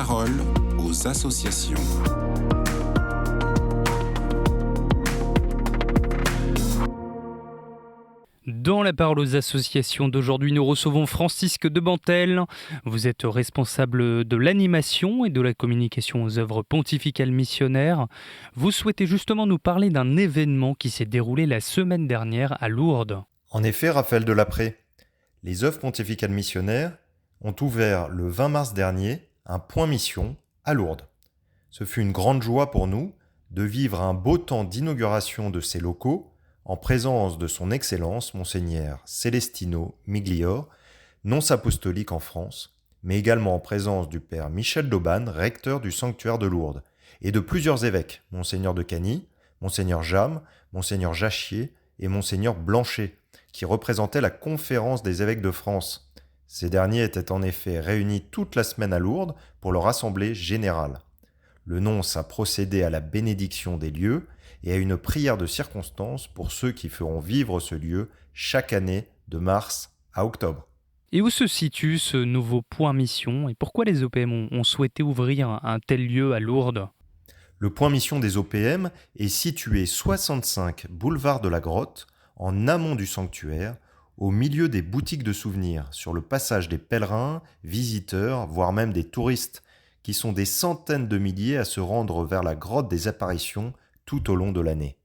parole aux associations. Dans la parole aux associations d'aujourd'hui, nous recevons Francisque Debantel. Vous êtes responsable de l'animation et de la communication aux œuvres pontificales missionnaires. Vous souhaitez justement nous parler d'un événement qui s'est déroulé la semaine dernière à Lourdes. En effet, Raphaël Delapré, les œuvres pontificales missionnaires ont ouvert le 20 mars dernier un point mission à Lourdes. Ce fut une grande joie pour nous de vivre un beau temps d'inauguration de ces locaux en présence de son Excellence Monseigneur Celestino Miglior, nonce apostolique en France, mais également en présence du Père Michel d'Auban, recteur du sanctuaire de Lourdes, et de plusieurs évêques, Monseigneur de Cagny, Monseigneur Jam, Monseigneur Jachier et Monseigneur Blanchet, qui représentaient la conférence des évêques de France. Ces derniers étaient en effet réunis toute la semaine à Lourdes pour leur assemblée générale. Le nonce a procédé à la bénédiction des lieux et à une prière de circonstance pour ceux qui feront vivre ce lieu chaque année de mars à octobre. Et où se situe ce nouveau point mission et pourquoi les OPM ont souhaité ouvrir un tel lieu à Lourdes ? Le point mission des OPM est situé 65 boulevard de la Grotte, en amont du sanctuaire, au milieu des boutiques de souvenirs, sur le passage des pèlerins, visiteurs, voire même des touristes, qui sont des centaines de milliers à se rendre vers la grotte des apparitions tout au long de l'année.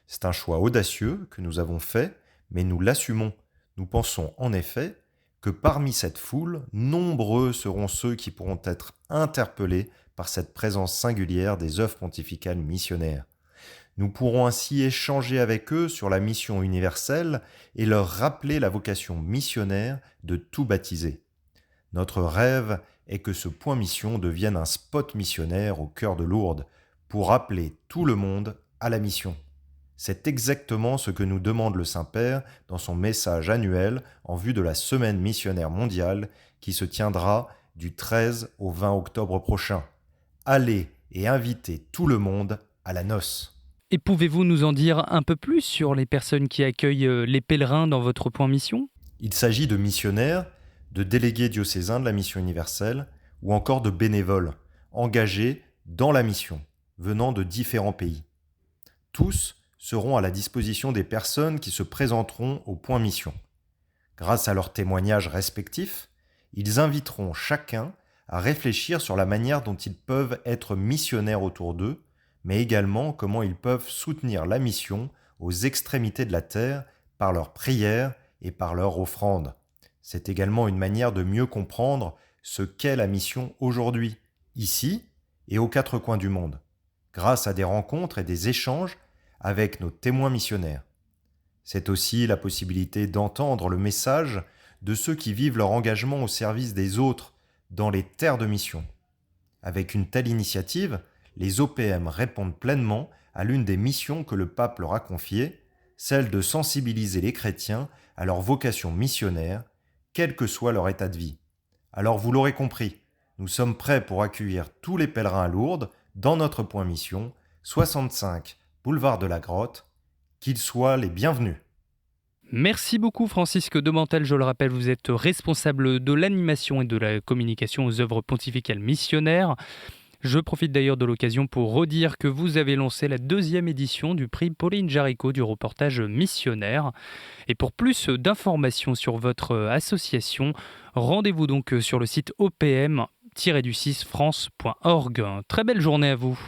C'est un choix audacieux que nous avons fait, mais nous l'assumons. Nous pensons en effet que parmi cette foule, nombreux seront ceux qui pourront être interpellés par cette présence singulière des œuvres pontificales missionnaires. Nous pourrons ainsi échanger avec eux sur la mission universelle et leur rappeler la vocation missionnaire de tout baptiser. Notre rêve est que ce point mission devienne un spot missionnaire au cœur de Lourdes pour appeler tout le monde à la mission. C'est exactement ce que nous demande le Saint-Père dans son message annuel en vue de la Semaine missionnaire mondiale qui se tiendra du 13 au 20 octobre prochain. Allez et invitez tout le monde à la noce. Et pouvez-vous nous en dire un peu plus sur les personnes qui accueillent les pèlerins dans votre point mission ? Il s'agit de missionnaires, de délégués diocésains de la mission universelle ou encore de bénévoles engagés dans la mission, venant de différents pays. Tous seront à la disposition des personnes qui se présenteront au point mission. Grâce à leurs témoignages respectifs, ils inviteront chacun à réfléchir sur la manière dont ils peuvent être missionnaires autour d'eux, mais également comment ils peuvent soutenir la mission aux extrémités de la terre par leurs prières et par leur offrande. C'est également une manière de mieux comprendre ce qu'est la mission aujourd'hui, ici et aux quatre coins du monde, grâce à des rencontres et des échanges avec nos témoins missionnaires. C'est aussi la possibilité d'entendre le message de ceux qui vivent leur engagement au service des autres dans les terres de mission. Avec une telle initiative, les OPM répondent pleinement à l'une des missions que le pape leur a confiées, celle de sensibiliser les chrétiens à leur vocation missionnaire, quel que soit leur état de vie. Alors vous l'aurez compris, nous sommes prêts pour accueillir tous les pèlerins à Lourdes dans notre point mission, 65 boulevard de la Grotte, qu'ils soient les bienvenus. Merci beaucoup Francisque Debantel, je le rappelle, vous êtes responsable de l'animation et de la communication aux œuvres pontificales missionnaires. Je profite d'ailleurs de l'occasion pour redire que vous avez lancé la 2e édition du prix Pauline Jaricot du reportage missionnaire. Et pour plus d'informations sur votre association, rendez-vous donc sur le site opm-france.org. Très belle journée à vous.